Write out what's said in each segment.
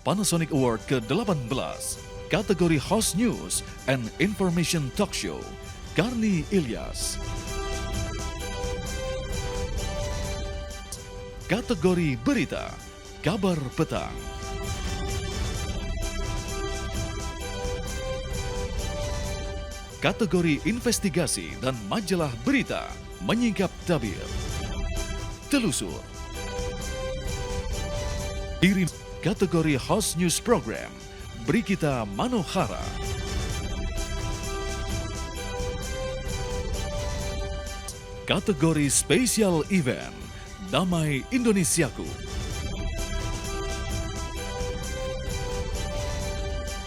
Panasonic Award ke-18, kategori Host News and Information Talk Show, Karni Ilyas. Kategori Berita, Kabar Petang. Kategori Investigasi dan Majalah Berita, Menyingkap Tabir. Telusur. Kirim kategori Host News Program, Brigita Manohara. Kategori Special Event, Damai Indonesiaku.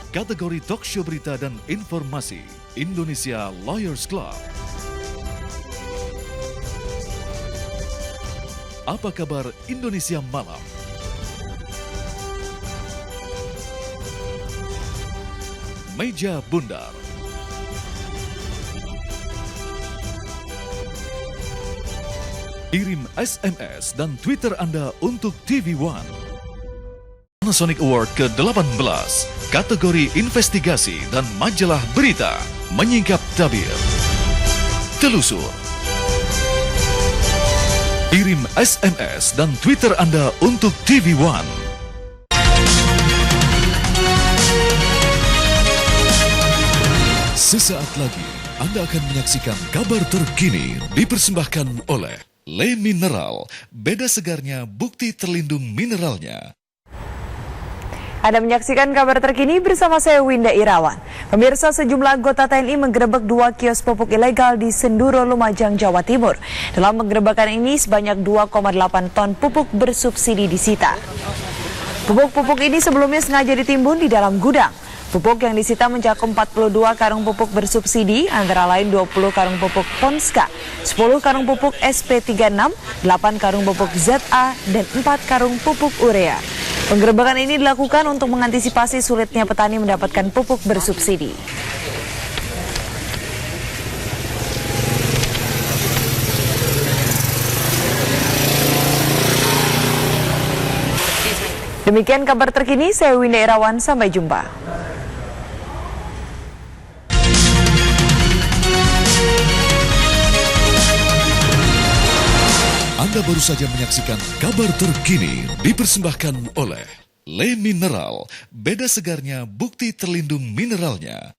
Kategori Talk Show Berita dan Informasi, Indonesia Lawyers Club. Apa kabar Indonesia Malam? Meja Bundar. Kirim SMS dan Twitter Anda untuk TV One. Panasonic Award ke-18, kategori Investigasi dan Majalah Berita, Menyingkap Tabir. Telusur. Kirim SMS dan Twitter Anda untuk TV One. Sesaat lagi Anda akan menyaksikan kabar terkini dipersembahkan oleh Le Mineral. Beda segarnya, bukti terlindung mineralnya. Anda menyaksikan kabar terkini bersama saya Winda Irawan. Pemirsa, sejumlah anggota TNI menggerebek 2 kios pupuk ilegal di Senduro, Lumajang, Jawa Timur. Dalam penggerebekan ini sebanyak 2,8 ton pupuk bersubsidi disita. Pupuk-pupuk ini sebelumnya sengaja ditimbun di dalam gudang. Pupuk yang disita mencakup 42 karung pupuk bersubsidi, antara lain 20 karung pupuk Ponska, 10 karung pupuk SP36, 8 karung pupuk ZA, dan 4 karung pupuk urea. Penggerebekan ini dilakukan untuk mengantisipasi sulitnya petani mendapatkan pupuk bersubsidi. Demikian kabar terkini, saya Winda Irawan, sampai jumpa. Anda baru saja menyaksikan kabar terkini dipersembahkan oleh Le Mineral. Beda segarnya, bukti terlindung mineralnya.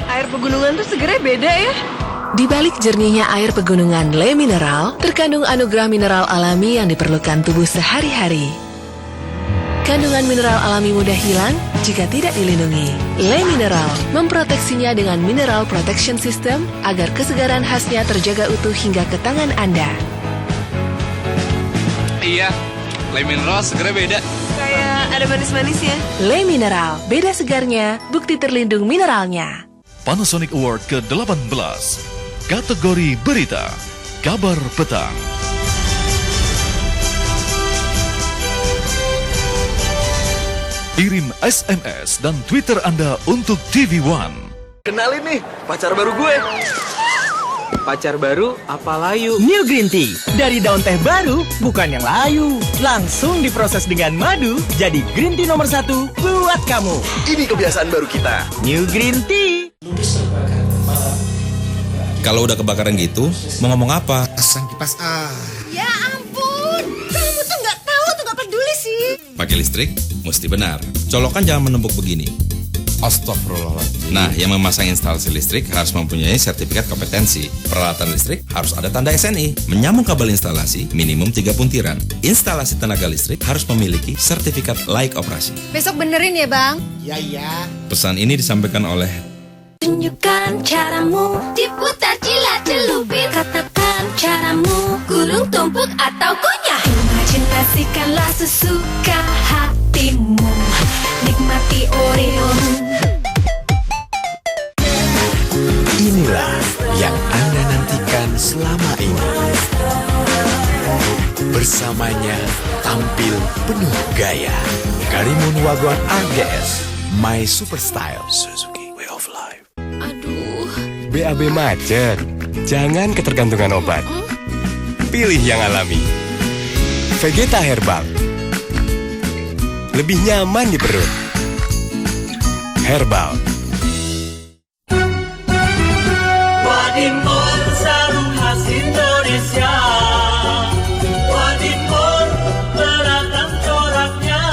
Air pegunungan tuh segernya beda ya? Di balik jernihnya air pegunungan Le Mineral, terkandung anugerah mineral alami yang diperlukan tubuh sehari-hari. Kandungan mineral alami mudah hilang jika tidak dilindungi. Le Mineral memproteksinya dengan Mineral Protection System agar kesegaran khasnya terjaga utuh hingga ke tangan Anda. Iya, Le Mineral segernya beda. Kayak ada manis-manisnya. Le Mineral, beda segarnya, bukti terlindung mineralnya. Panasonic Award ke-18, kategori Berita, Kabar Petang. Kirim SMS dan Twitter Anda untuk TV One. Kenalin nih, pacar baru gue. Pacar baru apa layu? New Green Tea, dari daun teh baru, bukan yang layu. Langsung diproses dengan madu, jadi green tea nomor 1 buat kamu. Ini kebiasaan baru kita. New Green Tea. Kalau udah kebakaran gitu, mau ngomong apa? Pasang kipas Ya ampun, kamu tuh nggak tahu tuh nggak peduli sih. Pakai listrik, mesti benar. Colokan jangan menumpuk begini. Astagfirullahaladzim. Nah, yang memasang instalasi listrik harus mempunyai sertifikat kompetensi. Peralatan listrik harus ada tanda SNI. Menyambung kabel instalasi minimum 3 puntiran. Instalasi tenaga listrik harus memiliki sertifikat layak operasi. Besok benerin ya bang. Ya. Pesan ini disampaikan oleh Tunjukkan caramu, diputar jilat celupin. Katakan caramu, gulung tumpuk atau kunyah. Imajinasikanlah sesuka hatimu, nikmati Oreo. Inilah yang Anda nantikan selama ini. Bersamanya tampil penuh gaya. Karimun Wagon RGS, My Super Style, Suzuki Way of Life. Aduh. BAB macet, jangan ketergantungan obat. Pilih yang alami. Vegeta Herbal. lebih nyaman di perut. Herbal. Wadimor sarung khas Indonesia. Wadimor beragam coraknya.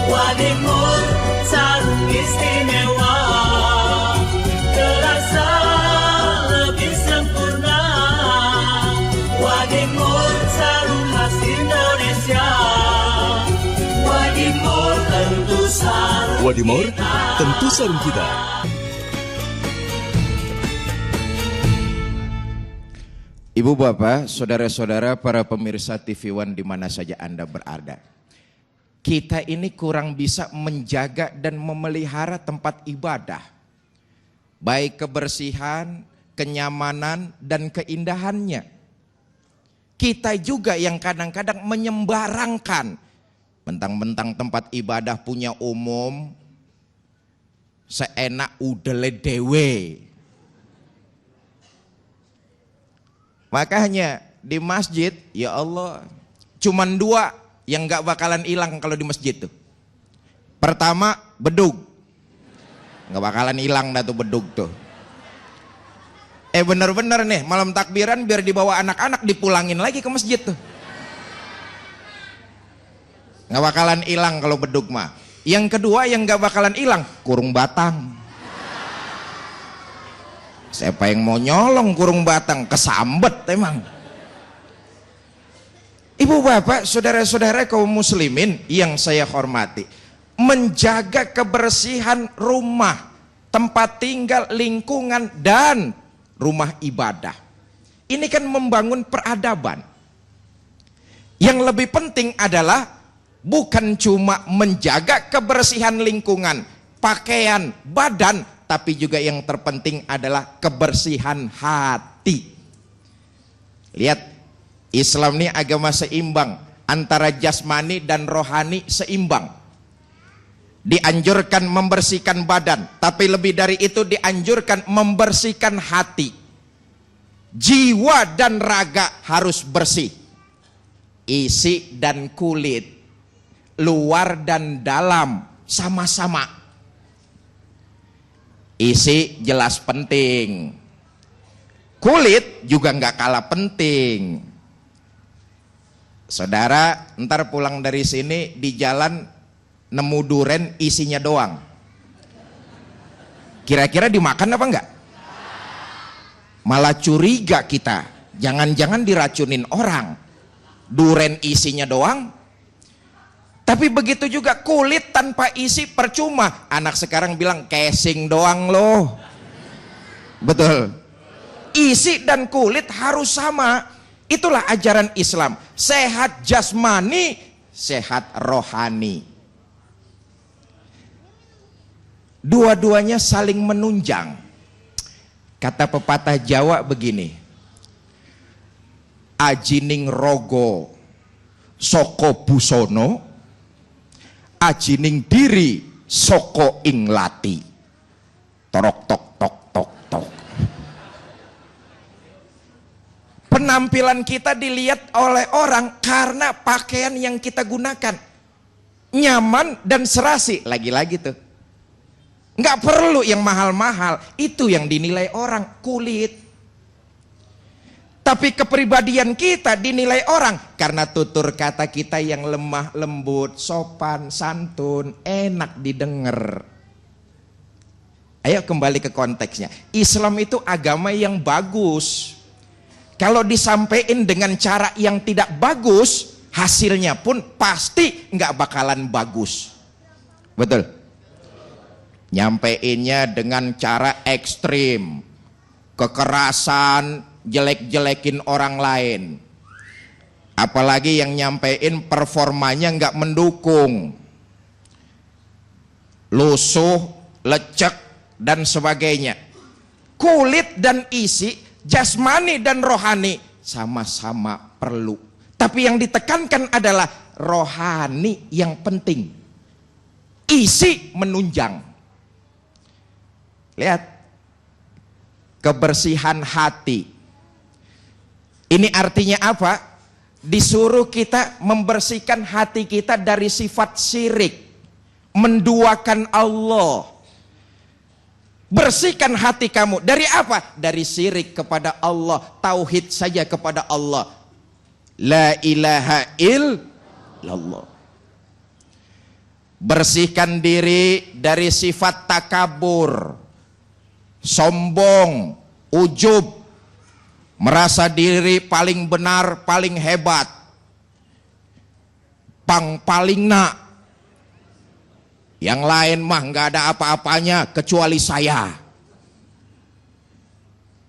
Wadimor sarung istimewa. Terasa lebih sempurna. Wadimor sarung khas Indonesia. Wadimor tentu sarung kita. Wadimor tentu sarung kita. Ibu bapak, saudara-saudara, para pemirsa TV One di mana saja Anda berada. Kita ini kurang bisa menjaga dan memelihara tempat ibadah. Baik kebersihan, kenyamanan, dan keindahannya. Kita juga yang kadang-kadang menyembarangkan. Mentang-mentang tempat ibadah punya umum, seenak udele dewe. Makanya di masjid, ya Allah, cuman 2 yang gak bakalan hilang kalau di masjid tuh. Pertama, bedug. Gak bakalan hilang dah tuh bedug tuh. Bener-bener nih, malam takbiran biar dibawa anak-anak dipulangin lagi ke masjid tuh. Gak bakalan hilang kalau bedug mah. Yang kedua yang gak bakalan hilang, kurung batang. Siapa yang mau nyolong kurung batang? Kesambet emang. Ibu bapak, saudara-saudara kaum muslimin yang saya hormati, menjaga kebersihan rumah, tempat tinggal, lingkungan, dan rumah ibadah. Ini kan membangun peradaban. Yang lebih penting adalah bukan cuma menjaga kebersihan lingkungan, pakaian, badan, tapi juga yang terpenting adalah kebersihan hati. Lihat, Islam ini agama seimbang, antara jasmani dan rohani seimbang. Dianjurkan membersihkan badan, tapi lebih dari itu dianjurkan membersihkan hati. Jiwa dan raga harus bersih. Isi dan kulit, luar dan dalam sama-sama. Isi jelas penting, kulit juga nggak kalah penting. Saudara, ntar pulang dari sini di jalan nemu duren isinya doang. Kira-kira dimakan apa enggak? Malah curiga kita, jangan-jangan diracunin orang. Duren isinya doang. Tapi begitu juga kulit tanpa isi percuma. Anak sekarang bilang casing doang loh. Betul. Isi dan kulit harus sama. Itulah ajaran Islam. Sehat jasmani, sehat rohani. Dua-duanya saling menunjang. Kata pepatah Jawa begini. Ajining rogo soko busono, ajining diri soko ing lati. Torok tok tok tok tok. Penampilan kita dilihat oleh orang karena pakaian yang kita gunakan. Nyaman dan serasi. Lagi-lagi tuh, nggak perlu yang mahal-mahal. Itu yang dinilai orang, kulit. Tapi kepribadian kita dinilai orang karena tutur kata kita yang lemah lembut, sopan, santun, enak didengar. Ayo kembali ke konteksnya. Islam itu agama yang bagus. Kalau disampaikan dengan cara yang tidak bagus, hasilnya pun pasti nggak bakalan bagus. Betul? Nyampeinnya dengan cara ekstrim, kekerasan, jelek-jelekin orang lain. Apalagi yang nyampein performanya nggak mendukung, lusuh, lecek, dan sebagainya. Kulit dan isi, jasmani dan rohani sama-sama perlu. Tapi yang ditekankan adalah rohani yang penting. Isi menunjang. Lihat, kebersihan hati. Ini artinya apa? disuruh kita membersihkan hati kita dari sifat syirik, menduakan Allah. Bersihkan hati kamu dari apa? Dari syirik kepada Allah, tauhid saja kepada Allah. La ilaha illallah. Bersihkan diri dari sifat takabur, sombong, ujub, merasa diri paling benar, paling hebat, paling nak. Yang lain mah nggak ada apa-apanya kecuali saya.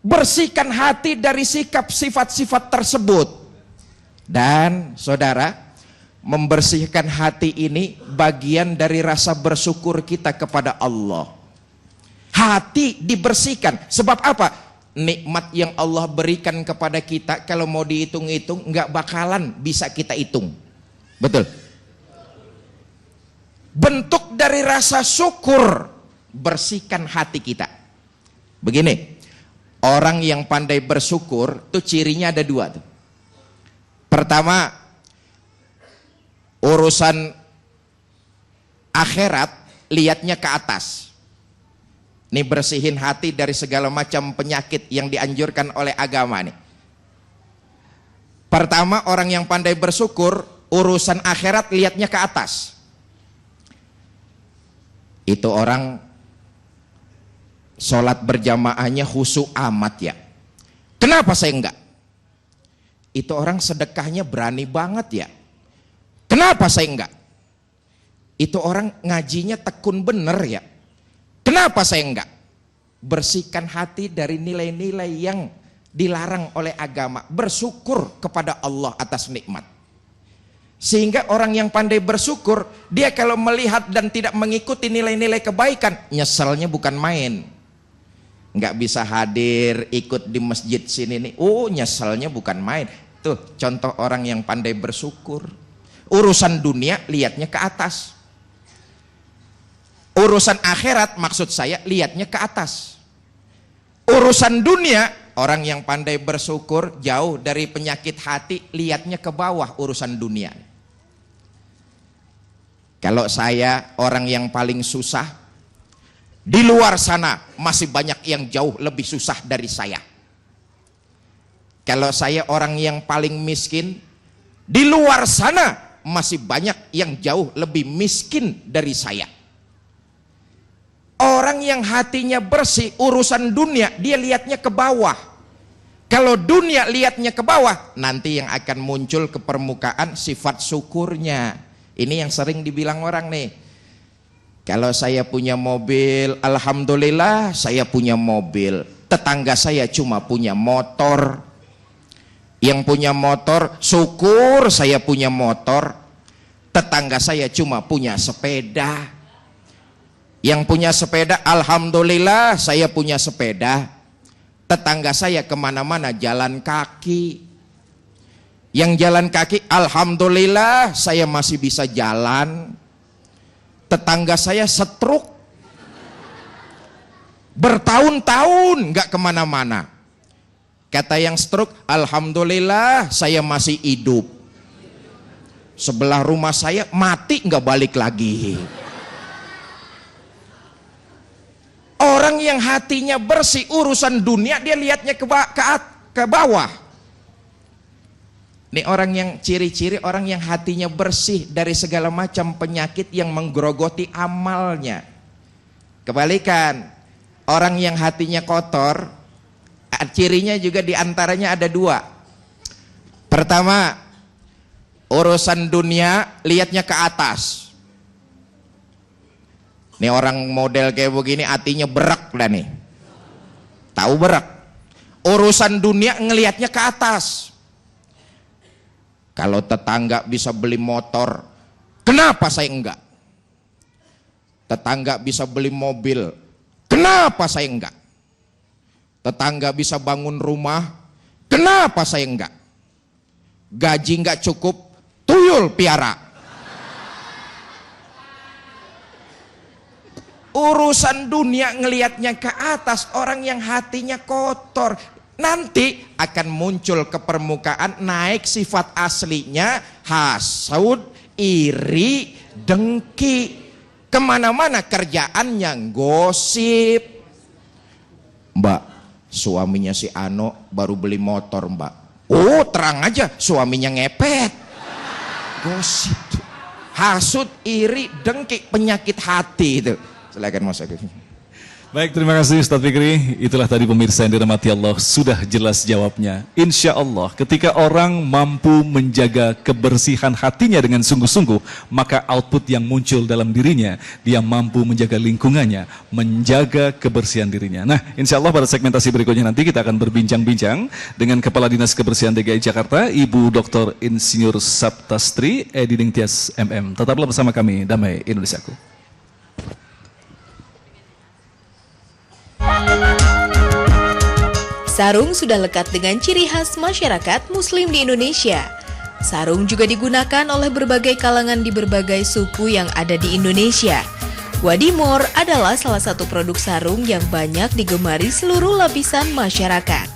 Bersihkan hati dari sikap sifat-sifat tersebut. Dan saudara, membersihkan hati ini bagian dari rasa bersyukur kita kepada Allah. Hati dibersihkan. Sebab apa? Nikmat yang Allah berikan kepada kita kalau mau dihitung-hitung nggak bakalan bisa kita hitung. Betul? Bentuk dari rasa syukur, bersihkan hati kita. Begini, orang yang pandai bersyukur tuh cirinya ada dua tuh. Pertama, urusan akhirat lihatnya ke atas. Ini bersihin hati dari segala macam penyakit yang dianjurkan oleh agama nih. Pertama, orang yang pandai bersyukur, urusan akhirat lihatnya ke atas. Itu orang sholat berjamaahnya khusyuk amat ya. Kenapa saya enggak? Itu orang sedekahnya berani banget ya. Kenapa saya enggak? Itu orang ngajinya tekun bener ya. Kenapa saya enggak? Bersihkan hati dari nilai-nilai yang dilarang oleh agama. Bersyukur kepada Allah atas nikmat. Sehingga orang yang pandai bersyukur, dia kalau melihat dan tidak mengikuti nilai-nilai kebaikan, nyeselnya bukan main. Nggak bisa hadir, ikut di masjid sini nih. Oh, nyeselnya bukan main. Tuh contoh orang yang pandai bersyukur. Urusan dunia lihatnya ke atas. Urusan akhirat maksud saya lihatnya ke atas. Urusan dunia, orang yang pandai bersyukur jauh dari penyakit hati, lihatnya ke bawah urusan dunia. Kalau saya orang yang paling susah, di luar sana masih banyak yang jauh lebih susah dari saya. Kalau saya orang yang paling miskin, di luar sana masih banyak yang jauh lebih miskin dari saya. Orang yang hatinya bersih, urusan dunia dia lihatnya ke bawah. Kalau dunia lihatnya ke bawah, nanti yang akan muncul ke permukaan sifat syukurnya. Ini yang sering dibilang orang nih. Kalau saya punya mobil, alhamdulillah saya punya mobil. Tetangga saya cuma punya motor. Yang punya motor, syukur saya punya motor. Tetangga saya cuma punya sepeda. Yang punya sepeda, alhamdulillah saya punya sepeda. Tetangga saya kemana-mana jalan kaki. Yang jalan kaki, alhamdulillah saya masih bisa jalan. Tetangga saya stroke. Bertahun-tahun nggak kemana-mana. Kata yang stroke, alhamdulillah saya masih hidup. Sebelah rumah saya mati nggak balik lagi. Orang yang hatinya bersih urusan dunia dia lihatnya ke bawah. Ini orang yang ciri-ciri orang yang hatinya bersih dari segala macam penyakit yang menggerogoti amalnya. Kebalikan, orang yang hatinya kotor, cirinya juga diantaranya ada dua. Pertama, urusan dunia lihatnya ke atas. Nih orang model kayak begini hatinya berak dah nih. Tahu berak? Urusan dunia ngelihatnya ke atas. Kalau tetangga bisa beli motor, kenapa saya enggak? Tetangga bisa beli mobil, kenapa saya enggak? Tetangga bisa bangun rumah, kenapa saya enggak? Gaji enggak cukup, tuyul piara. Urusan dunia ngelihatnya ke atas, orang yang hatinya kotor. nanti akan muncul ke permukaan, naik sifat aslinya hasud, iri, dengki. Kemana-mana kerjaannya gosip. Mbak, suaminya si Ano baru beli motor, Mbak. Oh, terang aja suaminya ngepet. Gosip tuh. Hasud, iri, dengki, penyakit hati itu. Silakan Mas Agus. Baik, terima kasih Ustaz Fikri. Itulah tadi pemirsa yang dirahmati Allah, sudah jelas jawabnya. Insya Allah ketika orang mampu menjaga kebersihan hatinya dengan sungguh-sungguh, maka output yang muncul dalam dirinya, dia mampu menjaga lingkungannya, menjaga kebersihan dirinya. Nah, insya Allah pada segmentasi berikutnya nanti kita akan berbincang-bincang dengan Kepala Dinas Kebersihan DKI Jakarta, Ibu Dr. Insinyur Saptastri Edi Ningtyas MM. Tetaplah bersama kami, Damai Indonesiaku. Sarung sudah lekat dengan ciri khas masyarakat Muslim di Indonesia. Sarung juga digunakan oleh berbagai kalangan di berbagai suku yang ada di Indonesia. Wadimor adalah salah satu produk sarung yang banyak digemari seluruh lapisan masyarakat.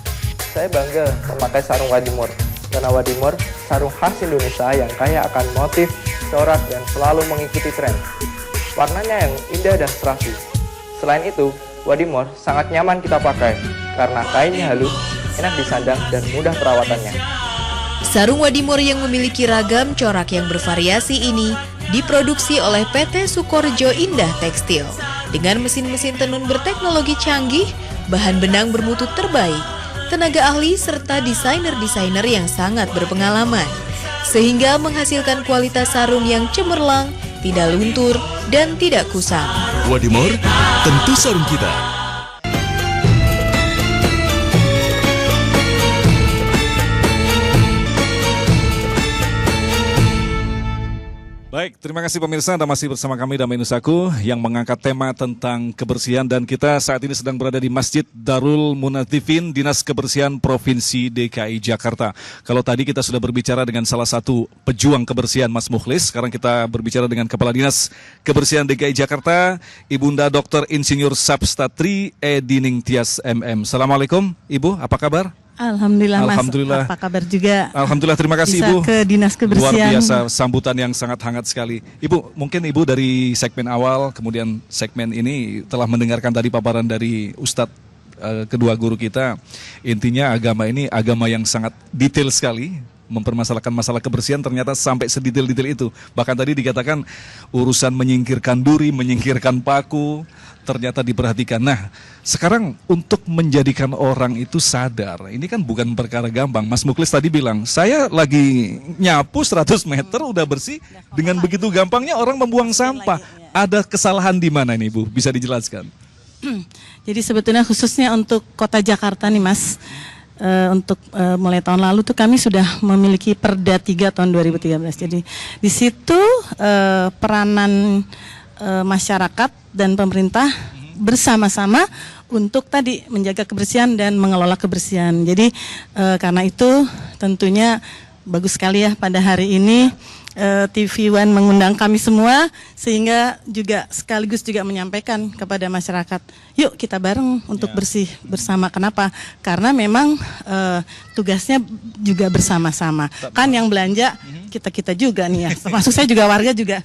Saya bangga memakai sarung Wadimor, karena Wadimor sarung khas Indonesia yang kaya akan motif, corak, dan selalu mengikuti tren. Warnanya yang indah dan serasi. Selain itu, Wadimor sangat nyaman kita pakai karena kainnya halus, enak disandang, dan mudah perawatannya. Sarung Wadimor yang memiliki ragam corak yang bervariasi ini diproduksi oleh PT Sukorjo Indah Tekstil dengan mesin-mesin tenun berteknologi canggih, bahan benang bermutu terbaik, tenaga ahli, serta desainer-desainer yang sangat berpengalaman, sehingga menghasilkan kualitas sarung yang cemerlang, tidak luntur, dan tidak kusam. Wadimor, tentu sarung kita. Baik, terima kasih pemirsa, Anda masih bersama kami Damai Nusaku yang mengangkat tema tentang kebersihan, dan kita saat ini sedang berada di Masjid Darul Munatifin, Dinas Kebersihan Provinsi DKI Jakarta. Kalau tadi kita sudah berbicara dengan salah satu pejuang kebersihan, Mas Mukhlis, sekarang kita berbicara dengan Kepala Dinas Kebersihan DKI Jakarta, Ibunda Dr. Insinyur Saptastri Edi Ningtyas MM. Assalamualaikum Ibu, apa kabar? Alhamdulillah, Mas. Alhamdulillah. Apa kabar juga? Alhamdulillah, terima kasih bisa Ibu. Ke Dinas Kebersihan. Luar biasa, sambutan yang sangat hangat sekali. Ibu, mungkin Ibu dari segmen awal, kemudian segmen ini telah mendengarkan tadi paparan dari Ustadz kedua guru kita. Intinya agama ini agama yang sangat detail sekali, mempermasalahkan masalah kebersihan ternyata sampai sedetail-detail itu. Bahkan tadi dikatakan urusan menyingkirkan duri, menyingkirkan paku, ternyata diperhatikan. Nah, sekarang untuk menjadikan orang itu sadar, ini kan bukan perkara gampang. Mas Mukhlis tadi bilang, saya lagi nyapu 100 meter udah bersih, dengan begitu gampangnya orang membuang sampah. Ada kesalahan di mana ini, Bu? Bisa dijelaskan? Jadi sebetulnya khususnya untuk Kota Jakarta nih, Mas, untuk mulai tahun lalu tuh kami sudah memiliki Perda 3 tahun 2013. Jadi di situ peranan masyarakat dan pemerintah bersama-sama untuk tadi menjaga kebersihan dan mengelola kebersihan. Jadi karena itu tentunya bagus sekali ya pada hari ini TV One mengundang kami semua, sehingga juga sekaligus juga menyampaikan kepada masyarakat, yuk kita bareng untuk bersih bersama. Kenapa? Karena memang tugasnya juga bersama-sama. Kan yang belanja kita juga nih ya, termasuk saya juga, warga juga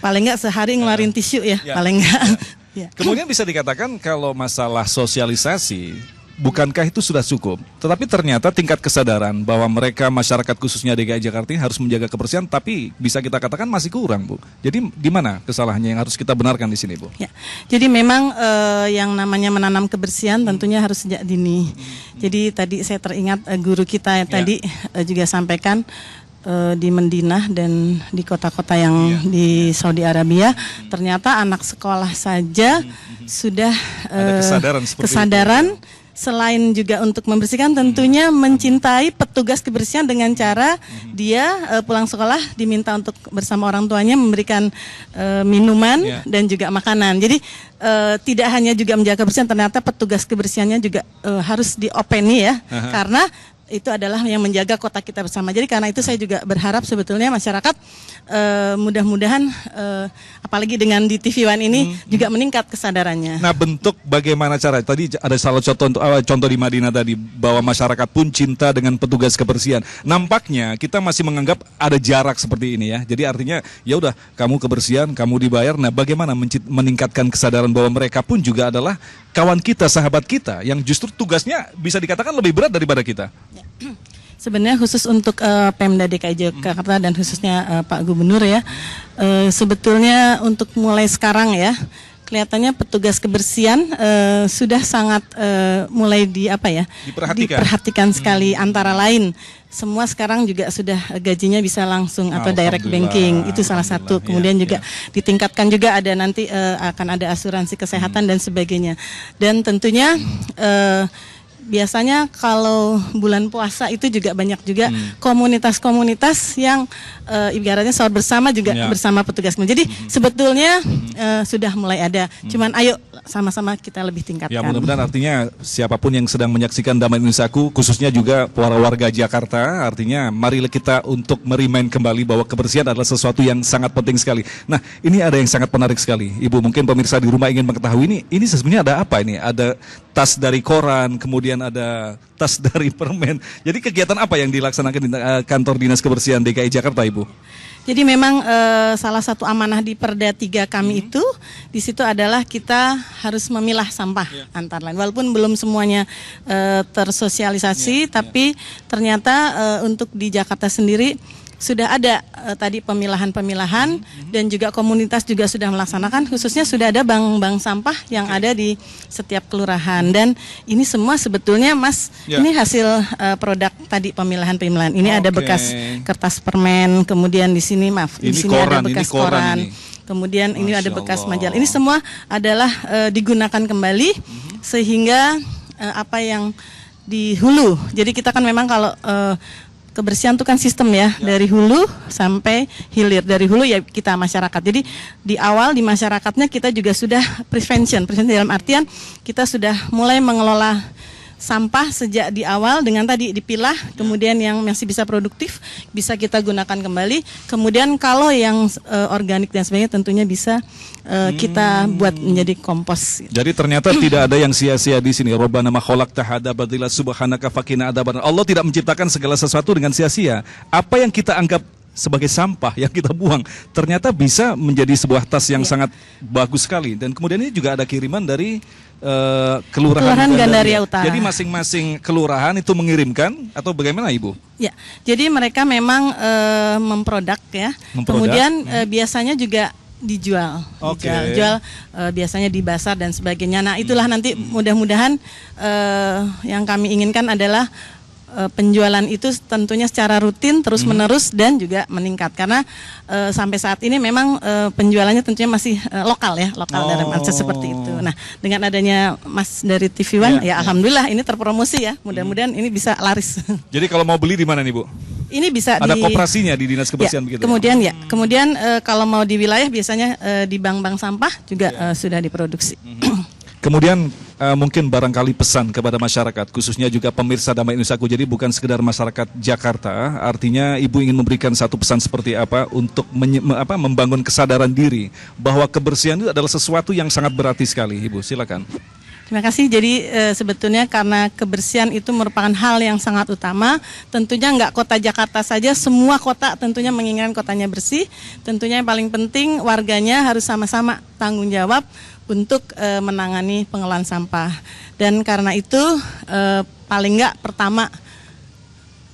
paling nggak sehari ngeluarin tisu ya, paling nggak. Ya. Kemudian bisa dikatakan kalau masalah sosialisasi, bukankah itu sudah cukup? Tetapi ternyata tingkat kesadaran bahwa mereka, masyarakat khususnya DKI Jakarta ini harus menjaga kebersihan, tapi bisa kita katakan masih kurang, Bu. Jadi di mana kesalahannya yang harus kita benarkan di sini, Bu? Ya. Jadi memang yang namanya menanam kebersihan tentunya harus sejak dini. Jadi tadi saya teringat guru kita yang tadi juga sampaikan, di Madinah dan di kota-kota yang di Saudi Arabia, ternyata anak sekolah saja sudah ada kesadaran selain juga untuk membersihkan, tentunya mencintai petugas kebersihan dengan cara dia pulang sekolah diminta untuk bersama orang tuanya memberikan minuman dan juga makanan. Jadi tidak hanya juga menjaga kebersihan, ternyata petugas kebersihannya juga harus diopeni ya, karena itu adalah yang menjaga kota kita bersama. Jadi karena itu saya juga berharap sebetulnya masyarakat mudah-mudahan apalagi dengan di TV One ini juga meningkat kesadarannya. Nah, bentuk bagaimana cara? Tadi ada salah contoh di Madinah tadi bahwa masyarakat pun cinta dengan petugas kebersihan. Nampaknya kita masih menganggap ada jarak seperti ini ya. Jadi artinya ya udah kamu kebersihan, kamu dibayar. Nah, bagaimana meningkatkan kesadaran bahwa mereka pun juga adalah kawan kita, sahabat kita yang justru tugasnya bisa dikatakan lebih berat daripada kita. Sebenarnya khusus untuk Pemda DKI Jakarta dan khususnya Pak Gubernur ya, sebetulnya untuk mulai sekarang ya, kelihatannya petugas kebersihan sudah sangat mulai diperhatikan sekali. Antara lain semua sekarang juga sudah gajinya bisa langsung atau direct banking, itu salah satu. Kemudian juga ditingkatkan juga ada nanti akan ada asuransi kesehatan dan sebagainya. Dan tentunya biasanya kalau bulan puasa itu juga banyak juga komunitas-komunitas yang ibaratnya sahur bersama juga bersama petugas. Jadi sebetulnya sudah mulai ada. Cuman ayo sama-sama kita lebih tingkatkan. Ya, mudah-mudahan artinya siapapun yang sedang menyaksikan Damai Indonesiaku, khususnya juga para warga Jakarta, artinya marilah kita untuk merimain kembali bahwa kebersihan adalah sesuatu yang sangat penting sekali. Nah, ini ada yang sangat menarik sekali. Ibu, mungkin pemirsa di rumah ingin mengetahui ini sebenarnya ada apa ini? Ada tas dari koran, kemudian ada tas dari permen. Jadi kegiatan apa yang dilaksanakan di kantor Dinas Kebersihan DKI Jakarta, Ibu? Jadi memang salah satu amanah di Perda 3 kami itu di situ adalah kita harus memilah sampah antara lain. Walaupun belum semuanya tersosialisasi, tapi ternyata untuk di Jakarta sendiri sudah ada tadi pemilahan-pemilahan dan juga komunitas juga sudah melaksanakan, khususnya sudah ada bank sampah yang ada di setiap kelurahan. Dan ini semua sebetulnya Mas, ini hasil produk tadi pemilahan-pemilahan. Ini ada bekas kertas permen, kemudian di sini di sini ada bekas koran. Kemudian ini ada bekas majalah. Ini semua adalah digunakan kembali sehingga apa yang di hulu. Jadi kita kan memang kalau kebersihan itu kan sistem ya, dari hulu sampai hilir. Dari hulu ya kita masyarakat. Jadi di awal di masyarakatnya kita juga sudah prevention dalam artian kita sudah mulai mengelola sampah sejak di awal dengan tadi dipilah, kemudian yang masih bisa produktif bisa kita gunakan kembali. Kemudian kalau yang organik dan sebagainya tentunya bisa kita buat menjadi kompos. Jadi ternyata tidak ada yang sia-sia di sini. Rabbana ma khalaqta hadza batila subhanaka faqina adzabannar. Allah tidak menciptakan segala sesuatu dengan sia-sia. Apa yang kita anggap sebagai sampah yang kita buang ternyata bisa menjadi sebuah tas yang sangat bagus sekali. Dan kemudian ini juga ada kiriman dari Kelurahan Gandaria Utara. Jadi masing-masing kelurahan itu mengirimkan atau bagaimana, Ibu? Ya, jadi mereka memang memproduk ya. Kemudian biasanya juga dijual, jual biasanya di pasar dan sebagainya. Nah, itulah nanti mudah-mudahan yang kami inginkan adalah penjualan itu tentunya secara rutin terus-menerus dan juga meningkat karena sampai saat ini memang penjualannya tentunya masih lokal dalam arti seperti itu. Nah, dengan adanya Mas dari TV One ya alhamdulillah ini terpromosi ya. Mudah-mudahan ini bisa laris. Jadi kalau mau beli di mana nih, Bu? Ini bisa ada koperasinya di Dinas Kebersihan begitu. Kemudian kemudian kalau mau di wilayah biasanya di bank-bank sampah juga sudah diproduksi. Kemudian mungkin barangkali pesan kepada masyarakat, khususnya juga pemirsa Damai Indonesiaku. Jadi bukan sekedar masyarakat Jakarta, artinya Ibu ingin memberikan satu pesan seperti apa untuk membangun kesadaran diri bahwa kebersihan itu adalah sesuatu yang sangat berarti sekali. Ibu, silakan. Terima kasih. Jadi sebetulnya karena kebersihan itu merupakan hal yang sangat utama. Tentunya nggak kota Jakarta saja, semua kota tentunya menginginkan kotanya bersih. Tentunya yang paling penting warganya harus sama-sama tanggung jawab untuk menangani pengelolaan sampah. Dan karena itu paling nggak pertama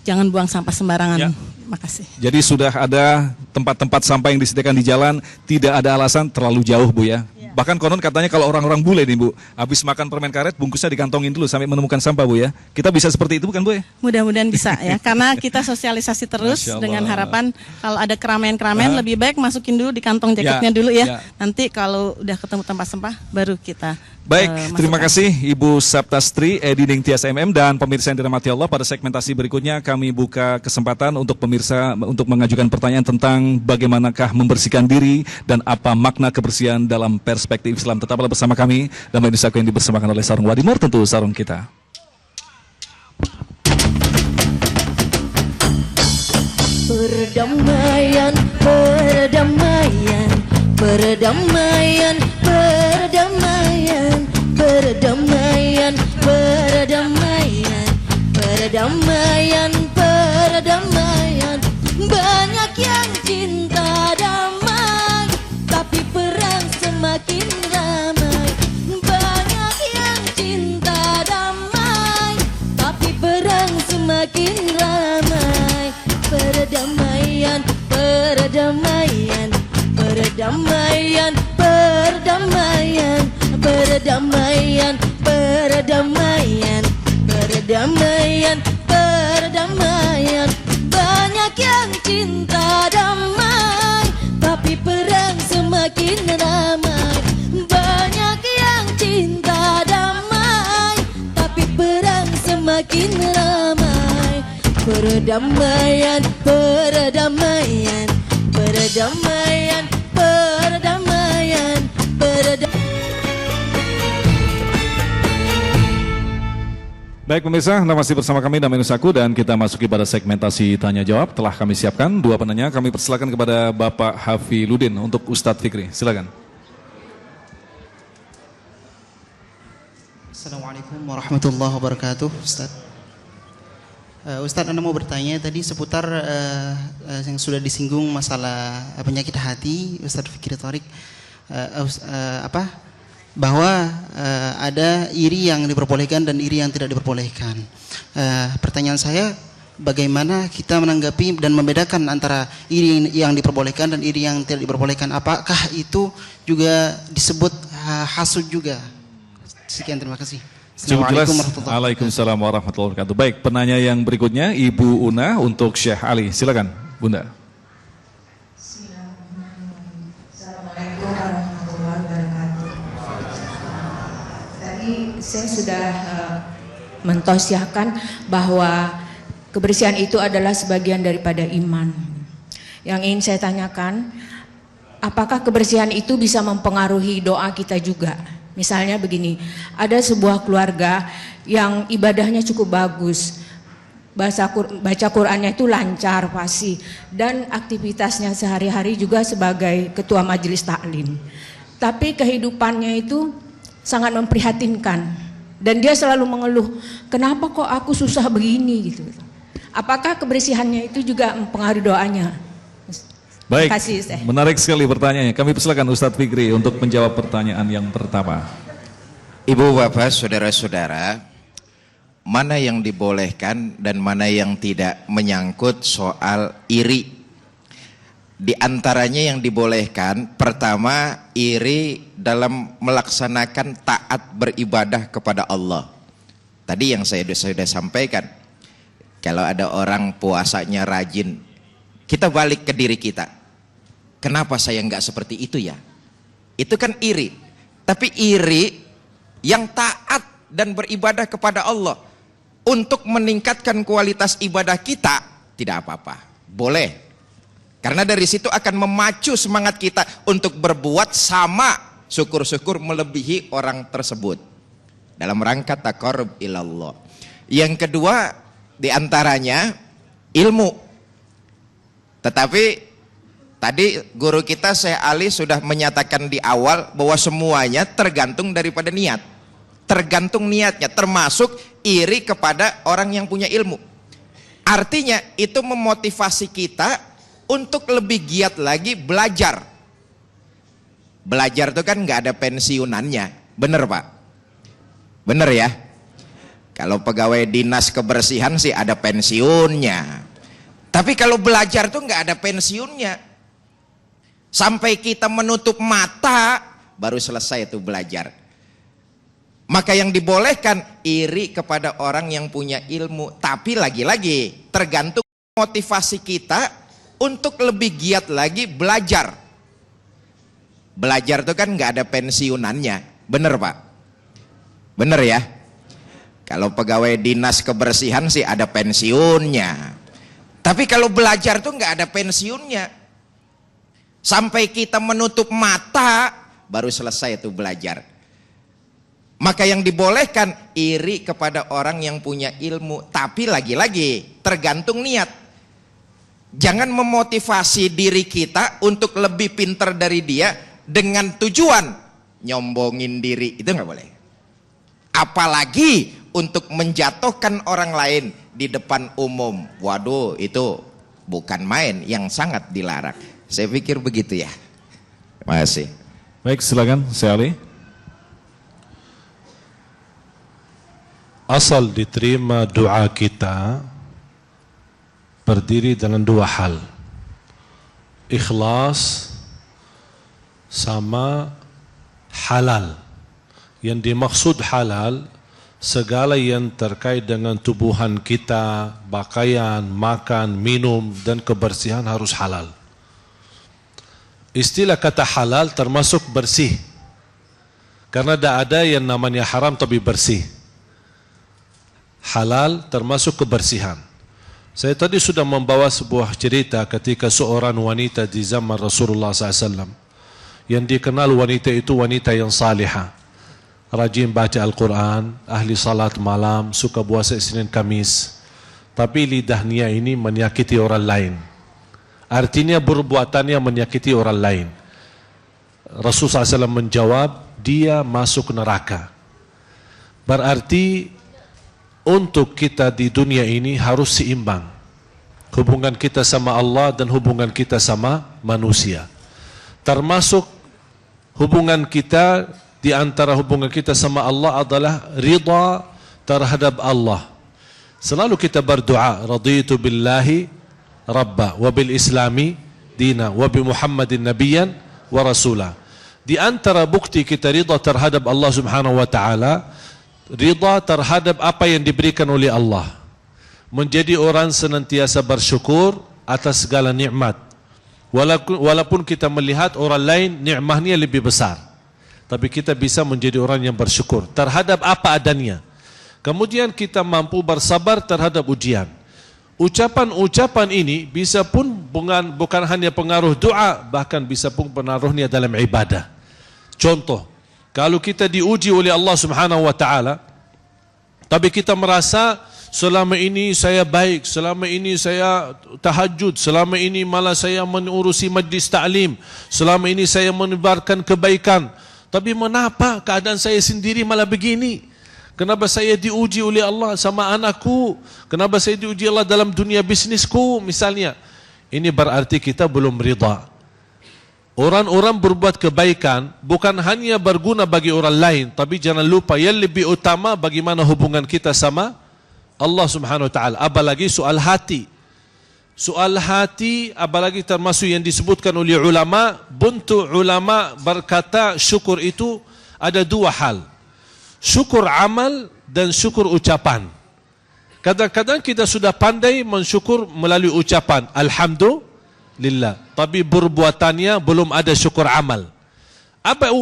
jangan buang sampah sembarangan. Makasih. Jadi sudah ada tempat-tempat sampah yang disediakan di jalan, tidak ada alasan terlalu jauh, Bu ya. Bahkan konon katanya kalau orang-orang bule nih, Bu, habis makan permen karet bungkusnya dikantongin dulu sampai menemukan sampah, Bu ya. Kita bisa seperti itu bukan, Bu ya? Mudah-mudahan bisa ya, karena kita sosialisasi terus dengan harapan kalau ada keramaian-keramaian lebih baik masukin dulu di kantong jaketnya dulu ya. Nanti kalau udah ketemu tempat sampah baru kita baik, terima kasih Ibu Saptastri Edi Ningtyas MM dan pemirsa yang dirahmati Allah. Pada segmentasi berikutnya kami buka kesempatan untuk pemirsa untuk mengajukan pertanyaan tentang bagaimanakah membersihkan diri dan apa makna kebersihan dalam perspektif Islam. Tetaplah bersama kami Damai Indonesiaku yang dipersembahkan oleh Sarung Wadimor, tentu sarung kita. Perdamaian, perdamaian, perdamaian, perdamaian, perdamaian, perdamaian, perdamaian, perdamaian. Banyak yang cinta damai, tapi perang semakin ramai. Banyak yang cinta damai, tapi perang semakin ramai. Perdamaian, perdamaian, perdamaian, perdamaian, perdamaian, perdamaian, perdamaian, perdamaian. Banyak yang cinta damai, tapi perang semakin ramai. Banyak yang cinta damai, tapi perang semakin ramai. Perdamaian, perdamaian, perdamaian, perdamaian, perdamaian. Baik pemirsa, Anda masih bersama kami Damai Nusaku dan kita masuki pada segmentasi tanya jawab. Telah kami siapkan dua penanya, kami persilakan kepada Bapak Hafiludin untuk Ustadz Fikri. Silakan. Assalamualaikum warahmatullahi wabarakatuh, Ustadz. Ustadz, Anda mau bertanya tadi seputar yang sudah disinggung masalah penyakit hati, Ustadz Fikri Thorik, bahwa ada iri yang diperbolehkan dan iri yang tidak diperbolehkan. Pertanyaan saya, bagaimana kita menanggapi dan membedakan antara iri yang diperbolehkan dan iri yang tidak diperbolehkan? Apakah itu juga disebut hasud juga? Sekian, terima kasih. Cukup jelas. Waalaikumsalam warahmatullahi wabarakatuh. Baik, penanya yang berikutnya Ibu Una untuk Syekh Ali. Silakan, Bunda. Assalamualaikum warahmatullahi wabarakatuh. Tadi saya sudah mentausiahkan bahwa kebersihan itu adalah sebagian daripada iman. Yang ingin saya tanyakan, apakah kebersihan itu bisa mempengaruhi doa kita juga? Misalnya begini, ada sebuah keluarga yang ibadahnya cukup bagus, baca Qur'annya itu lancar pasti, dan aktivitasnya sehari-hari juga sebagai ketua majelis taklim. Tapi kehidupannya itu sangat memprihatinkan, dan dia selalu mengeluh, kenapa kok aku susah begini gitu. Apakah kebersihannya itu juga mempengaruhi doanya? Baik, kasih, menarik sekali pertanyaannya. Kami persilakan Ustadz Fikri untuk menjawab pertanyaan yang pertama. Ibu, bapak, saudara-saudara, mana yang dibolehkan dan mana yang tidak menyangkut soal iri. Di antaranya yang dibolehkan, pertama, iri dalam melaksanakan taat beribadah kepada Allah. Tadi yang saya sudah sampaikan, kalau ada orang puasanya rajin, kita balik ke diri kita. Kenapa saya nggak seperti itu ya? Itu kan iri. Tapi iri yang taat dan beribadah kepada Allah untuk meningkatkan kualitas ibadah kita, tidak apa-apa. Boleh. Karena dari situ akan memacu semangat kita untuk berbuat sama, syukur-syukur melebihi orang tersebut. Dalam rangka taqarrub ilallah. Yang kedua, diantaranya ilmu. Tetapi tadi guru kita Syekh Ali sudah menyatakan di awal bahwa semuanya tergantung daripada niat. Tergantung niatnya, termasuk iri kepada orang yang punya ilmu. Artinya itu memotivasi kita untuk lebih giat lagi belajar. Belajar itu kan nggak ada pensiunannya, bener Pak? Bener ya? Kalau pegawai dinas kebersihan sih ada pensiunnya. Tapi kalau belajar tuh nggak ada pensiunnya. Sampai kita menutup mata baru selesai itu belajar. Maka yang dibolehkan iri kepada orang yang punya ilmu. Tapi lagi-lagi tergantung motivasi kita untuk lebih giat lagi belajar. Belajar itu kan nggak ada pensiunannya, bener Pak? Bener ya? Kalau pegawai dinas kebersihan sih ada pensiunnya. Tapi kalau belajar tuh nggak ada pensiunnya. Sampai kita menutup mata baru selesai itu belajar. Maka yang dibolehkan iri kepada orang yang punya ilmu. Tapi lagi-lagi tergantung niat. Jangan memotivasi diri kita untuk lebih pintar dari dia dengan tujuan nyombongin diri, itu nggak boleh. Apalagi untuk menjatuhkan orang lain di depan umum. Waduh, itu bukan main, yang sangat dilarang. Saya pikir begitu ya. Terima kasih. Baik, silakan, saya Ali. Asal diterima doa kita berdiri dalam dua hal. Ikhlas sama halal. Yang dimaksud halal, segala yang terkait dengan tubuhan kita, pakaian, makan, minum, dan kebersihan harus halal. Istilah kata halal termasuk bersih. Karena tidak ada yang namanya haram tapi bersih. Halal termasuk kebersihan. Saya tadi sudah membawa sebuah cerita ketika seorang wanita di zaman Rasulullah SAW. Yang dikenal wanita itu wanita yang salihah. Rajin baca Al-Quran, ahli salat malam, suka puasa Isnin Kamis. Tapi lidahnya ini menyakiti orang lain. Artinya perbuatannya menyakiti orang lain. Rasulullah SAW menjawab, dia masuk neraka. Berarti untuk kita di dunia ini harus seimbang. Hubungan kita sama Allah dan hubungan kita sama manusia. Termasuk hubungan kita, di antara hubungan kita sama Allah adalah ridha terhadap Allah. Selalu kita berdoa, raditu billahi rabba wa bil islami dina wa bi Muhammadin nabiyyan wa rasulah. Di antara bukti kita ridha terhadap Allah Subhanahu wa taala, ridha terhadap apa yang diberikan oleh Allah. Menjadi orang senantiasa bersyukur atas segala nikmat. Walaupun kita melihat orang lain nikmatnya lebih besar, tapi kita bisa menjadi orang yang bersyukur terhadap apa adanya. Kemudian kita mampu bersabar terhadap ujian. Ucapan-ucapan ini bisa pun bukan hanya pengaruh doa, bahkan bisa pun pengaruhnya dalam ibadah. Contoh, kalau kita diuji oleh Allah Subhanahu wa taala, tapi kita merasa selama ini saya baik, selama ini saya tahajud, selama ini malah saya mengurusi majlis ta'lim, selama ini saya menebarkan kebaikan, tapi mengapa keadaan saya sendiri malah begini? Kenapa saya diuji oleh Allah sama anakku? Kenapa saya diuji Allah dalam dunia bisnisku misalnya? Ini berarti kita belum ridha. Orang-orang berbuat kebaikan bukan hanya berguna bagi orang lain, tapi jangan lupa yang lebih utama bagaimana hubungan kita sama Allah Subhanahu wa taala. Apalagi soal hati. Soal hati apalagi termasuk yang disebutkan oleh ulama. Bentuk ulama berkata syukur itu ada dua hal. Syukur amal dan syukur ucapan. Kadang-kadang kita sudah pandai mensyukur melalui ucapan alhamdulillah, tapi perbuatannya belum ada syukur amal. Apa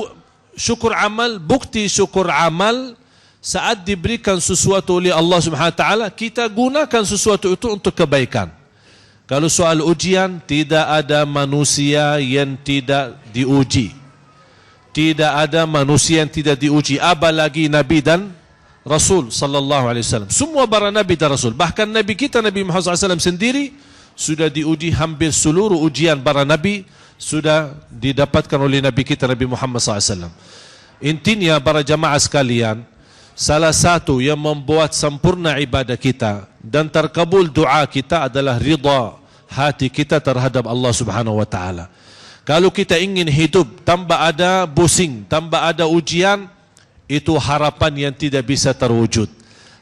syukur amal? Bukti syukur amal saat diberikan sesuatu oleh Allah Subhanahu wa taala, kita gunakan sesuatu itu untuk kebaikan. Kalau soal ujian, tidak ada manusia yang tidak diuji. Tidak ada manusia yang tidak diuji, apalagi Nabi dan Rasul sallallahu alaihi wasallam. Semua para nabi dan rasul, bahkan Nabi kita Nabi Muhammad SAW sendiri sudah diuji. Hampir seluruh ujian para nabi sudah didapatkan oleh Nabi kita Nabi Muhammad SAW. Intinya para jamaah sekalian, salah satu yang membuat sempurna ibadah kita dan terkabul doa kita adalah ridha hati kita terhadap Allah Subhanahu wa taala. Kalau kita ingin hidup tanpa ada pusing, tanpa ada ujian, itu harapan yang tidak bisa terwujud.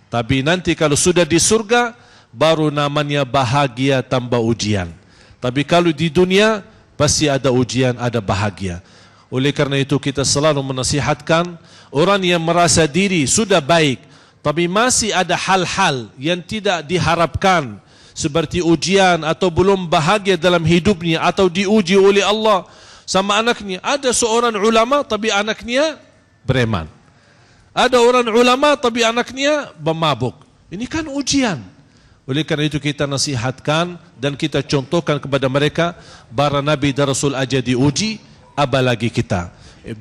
Tapi nanti kalau sudah di surga, baru namanya bahagia tanpa ujian. Tapi kalau di dunia, pasti ada ujian, ada bahagia. Oleh karena itu kita selalu menasihatkan orang yang merasa diri sudah baik, tapi masih ada hal-hal yang tidak diharapkan, seperti ujian atau belum bahagia dalam hidupnya, atau diuji oleh Allah sama anaknya. Ada seorang ulama tapi anaknya preman. Ada orang ulama tapi anaknya pemabuk. Ini kan ujian. Oleh karena itu kita nasihatkan dan kita contohkan kepada mereka, para nabi dan rasul aja diuji, apalagi kita.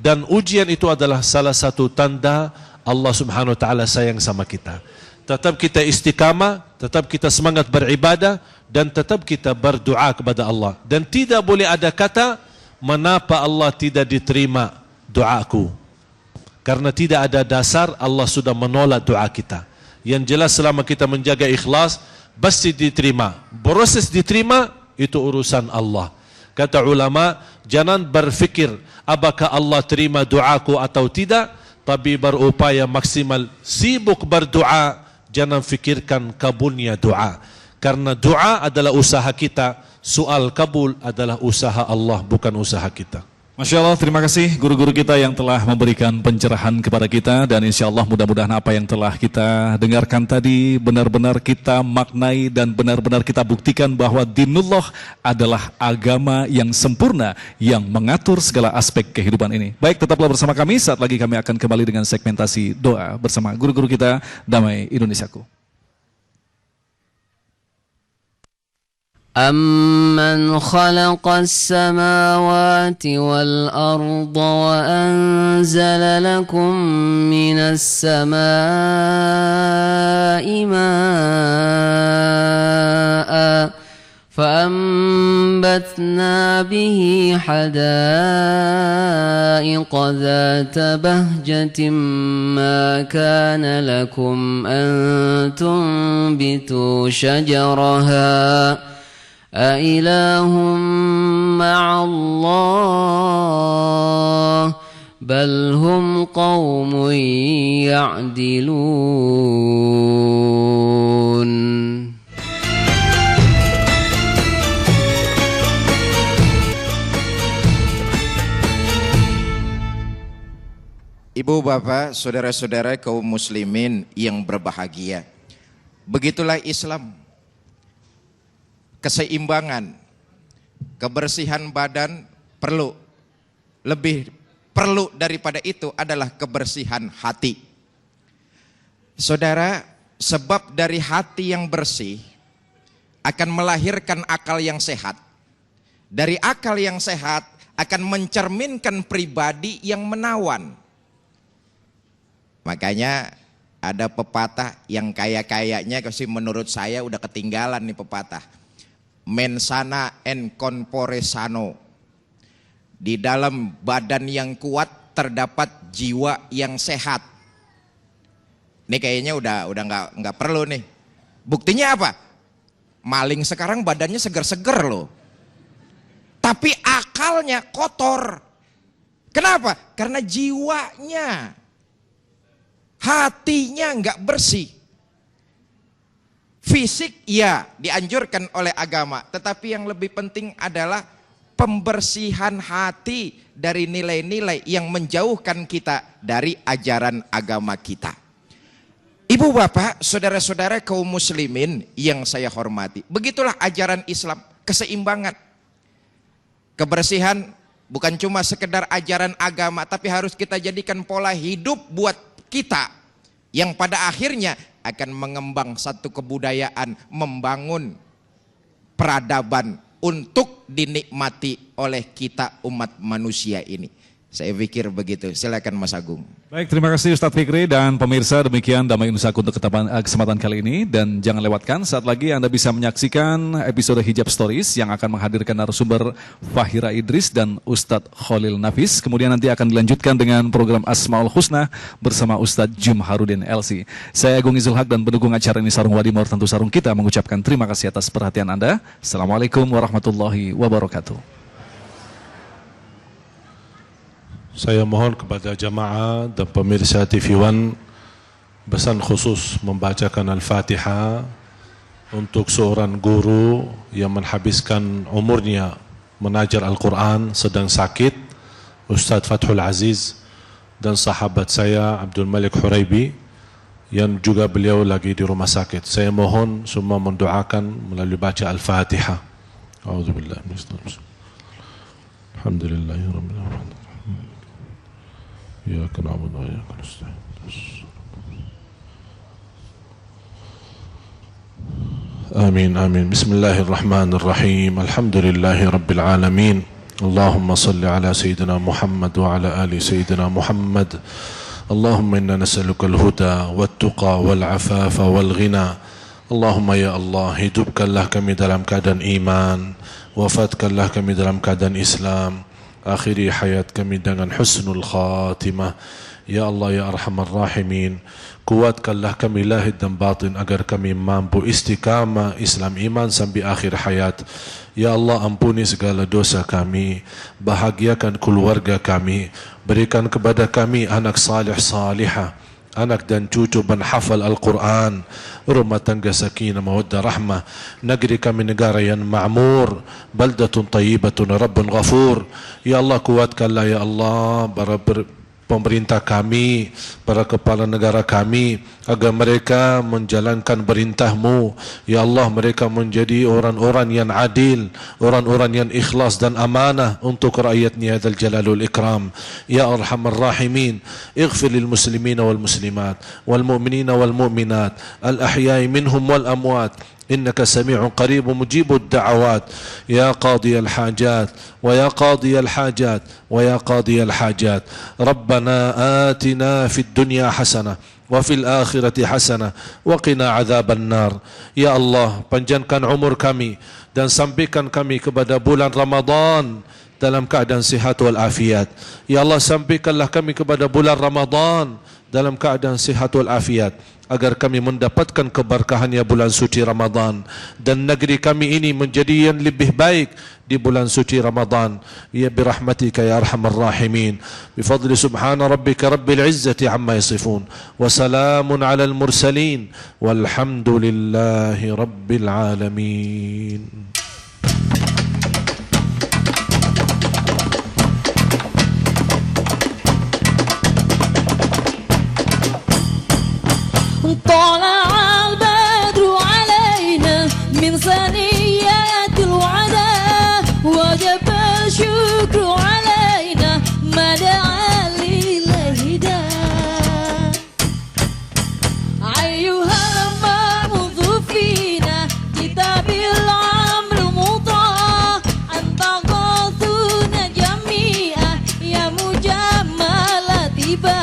Dan ujian itu adalah salah satu tanda Allah Subhanahu wa taala sayang sama kita. tetap kita istiqamah, tetap kita semangat beribadah, dan tetap kita berdoa kepada Allah. Dan tidak boleh ada kata, "Mengapa Allah tidak diterima doaku?" Karena tidak ada dasar, Allah sudah menolak doa kita. Yang jelas selama kita menjaga ikhlas, pasti diterima. Proses diterima, itu urusan Allah. Kata ulama, jangan berfikir apakah Allah terima doaku atau tidak, tapi berupaya maksimal, sibuk berdoa, jangan fikirkan kabulnya doa. Karena doa adalah usaha kita, soal kabul adalah usaha Allah, bukan usaha kita. Masya Allah, terima kasih guru-guru kita yang telah memberikan pencerahan kepada kita, dan insya Allah mudah-mudahan apa yang telah kita dengarkan tadi benar-benar kita maknai dan benar-benar kita buktikan bahwa dinullah adalah agama yang sempurna yang mengatur segala aspek kehidupan ini. Baik, tetaplah bersama kami, saat lagi kami akan kembali dengan segmentasi doa bersama guru-guru kita. Damai Indonesiaku. أَمَّنْ خَلَقَ السَّمَاوَاتِ وَالْأَرْضَ وَأَنزَلَ لَكُم مِّنَ السَّمَاءِ مَاءً فَأَنبَتْنَا بِهِ حَدَائِقَ ذَاتَ بَهْجَةٍ مَا كَانَ لَكُمْ أَن تُنبِتُوا شَجَرَهَا أإله مع الله بل هم قوم يعدلون. Ibu bapak, saudara-saudara kaum muslimin yang berbahagia, begitulah Islam. Keseimbangan, kebersihan badan perlu. Lebih perlu daripada itu adalah kebersihan hati. Saudara, sebab dari hati yang bersih akan melahirkan akal yang sehat. Dari akal yang sehat akan mencerminkan pribadi yang menawan. Makanya ada pepatah yang kayaknya menurut saya udah ketinggalan nih pepatah. Mensana en corpore sano. Di dalam badan yang kuat terdapat jiwa yang sehat. Ini kayaknya udah nggak perlu nih. Buktinya apa? Maling sekarang badannya seger-seger loh. Tapi akalnya kotor. Kenapa? Karena jiwanya, hatinya nggak bersih. Fisik ya dianjurkan oleh agama, tetapi yang lebih penting adalah pembersihan hati dari nilai-nilai yang menjauhkan kita dari ajaran agama kita. Ibu bapak, saudara-saudara kaum muslimin yang saya hormati, begitulah ajaran Islam, keseimbangan. Kebersihan bukan cuma sekedar ajaran agama, tapi harus kita jadikan pola hidup buat kita, yang pada akhirnya akan mengembang satu kebudayaan, membangun peradaban untuk dinikmati oleh kita umat manusia ini. Saya pikir begitu. Silakan Mas Agung. Baik, terima kasih Ustadz Fikri dan pemirsa, demikian Damai Indonesiaku untuk kesempatan kali ini, dan jangan lewatkan saat lagi Anda bisa menyaksikan episode Hijab Stories yang akan menghadirkan narasumber Fahira Idris dan Ustadz Khalil Nafis. Kemudian nanti akan dilanjutkan dengan program Asmaul Husna bersama Ustadz Jumharudin LC. Saya Agung Izul Haq dan pendukung acara ini Sarung Wadimor, tentu Sarung kita mengucapkan terima kasih atas perhatian Anda. Assalamualaikum warahmatullahi wabarakatuh. Saya mohon kepada jamaah dan pemirsa TV One pesan khusus membacakan Al-Fatihah untuk seorang guru yang menghabiskan umurnya mengajar Al-Quran, sedang sakit, Ustadz Fathul Aziz, dan sahabat saya Abdul Malik Huraibi yang juga beliau lagi di rumah sakit. Saya mohon semua mendoakan melalui baca Al-Fatihah. A'udzubillah. Alhamdulillahirabbil alamin. إياك نعبد وإياك نستعين. آمين آمين. بسم الله الرحمن الرحيم. الحمد لله رب العالمين. اللهم صل على سيدنا محمد وعلى آل سيدنا محمد. Allahumma inna nas'aluka al-huda wat-tuqa wal-afafa wal-ghina. Allahumma ya Allah, hidupkanlah kami dalam keadaan iman, wafatkanlah kami dalam keadaan Islam, akhiri hayat kami dengan husnul khatimah. Ya Allah ya Arhamar Rahimin, kuatkanlah kami lahir dan batin agar kami mampu istiqamah Islam iman sampai akhir hayat. Ya Allah, ampuni segala dosa kami, bahagiakan keluarga kami, berikan kepada kami anak salih salihah, anak dan cucu penghafal Al-Quran, rumah tangga sakinah mawaddah rahmah, negeri kami negara yang ma'mur, baldatun tayyibatun rabbun ghafur. Ya Allah, kuatkanlah ya Allah para pemerintah kami, para kepala negara kami, agar mereka menjalankan perintah-Mu. Ya Allah, mereka menjadi orang-orang yang adil, orang-orang yang ikhlas dan amanah untuk rakyatnya dzal jalalul ikram. Ya Arhamar Rahimin, ighfir lil muslimina wal muslimat wal mu'minina wal mu'minat al ahya'i minhum wal amwat إنك سميع قريب مجيب الدعوات يا قاضي الحاجات ويا قاضي الحاجات ويا قاضي الحاجات. ربنا آتنا في الدنيا حسنة وفي الآخرة حسنة وقنا عذاب النار. Ya Allah, panjangkan umur kami dan sampaikan kami kepada bulan Ramadan dalam keadaan sihat wal afiat. Ya Allah, sampaikanlah kami kepada bulan Ramadan dalam keadaan sihat wal afiat, agar kami mendapatkan keberkahannya bulan suci Ramadan dan negeri kami ini menjadi yang lebih baik di bulan suci Ramadan. Ya birahmatika ya arhamar rahimin, bifadli subhana rabbika rabbil izzati amma yasifun, wa salamun alal mursalin, walhamdulillahi rabbil alamin. طلع البدر علينا من ثنيات الوعدى وجب الشكر علينا ما دعا للهدى أيها المبعوث فينا كتاب الأمر مطاع أنت غاثنا جميعا يا مجمل تبا.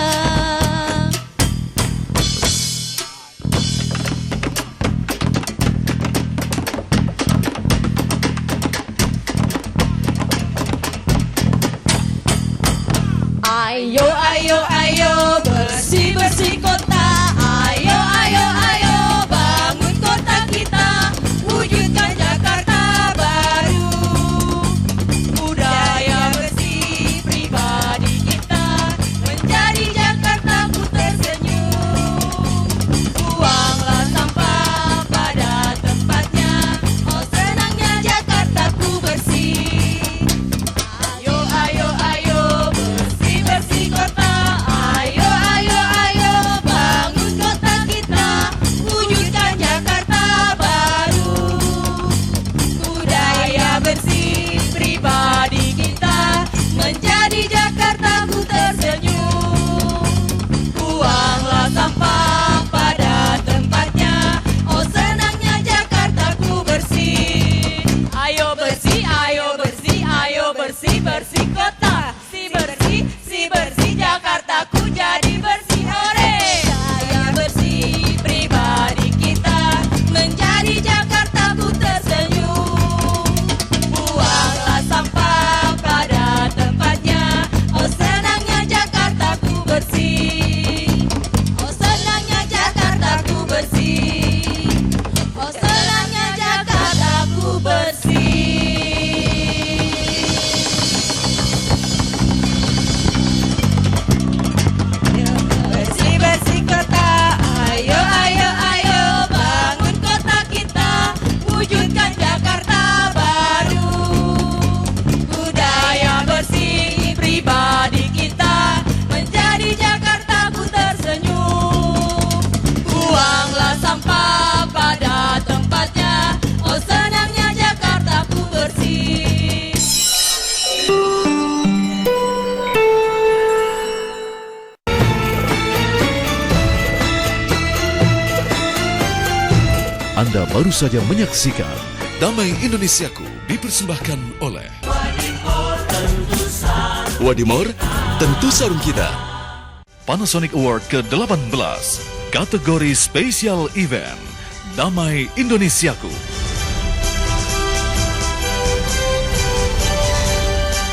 Ayo, ayo, ayo, bersih-bersih kota. Ayo, ayo, ayo, bangun kota kita. Wujudkan Jakarta baru. Budaya bersih pribadi kita, menjadi Jakarta ku tersenyum. Buanglah sampah pada tempatnya. Oh senangnya Jakarta ku bersih. Ayo, ayo, ayo, bersih kota. Ayo, ayo, ayo, bangun kota kita. Wujudkan Jakarta baru. Budaya bersih pribadi kita, menjadi Jakarta ku tersenyum. Buanglah sampah pada tempatnya. Oh senangnya Jakarta ku bersih. Ayo bersih, ayo bersih, ayo bersih, bersih kota. Si bersih Jakartaku jadi bersih, hore. Budaya bersih pribadi kita, menjadi Jakarta ku tersenyum. Buanglah sampah pada tempatnya. Oh senangnya Jakarta ku bersih. Oh senangnya Jakarta ku bersih. Oh senangnya Jakarta ku bersih. Bersih kota, ayo, ayo, ayo, bangun kota kita. Wujudkan Jakarta baru. Budaya bersih pribadi kita, menjadi Jakarta ku tersenyum. Buanglah sampah pada tempatnya. Oh senangnya Jakarta ku bersih. Anda baru saja menyaksikan Damai Indonesiaku dipersembahkan oleh Wadimor, tentu sarung kita. Panasonic Award ke-18, kategori Special Event, Damai Indonesiaku.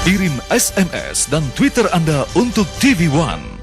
Kirim SMS dan Twitter Anda untuk TV One.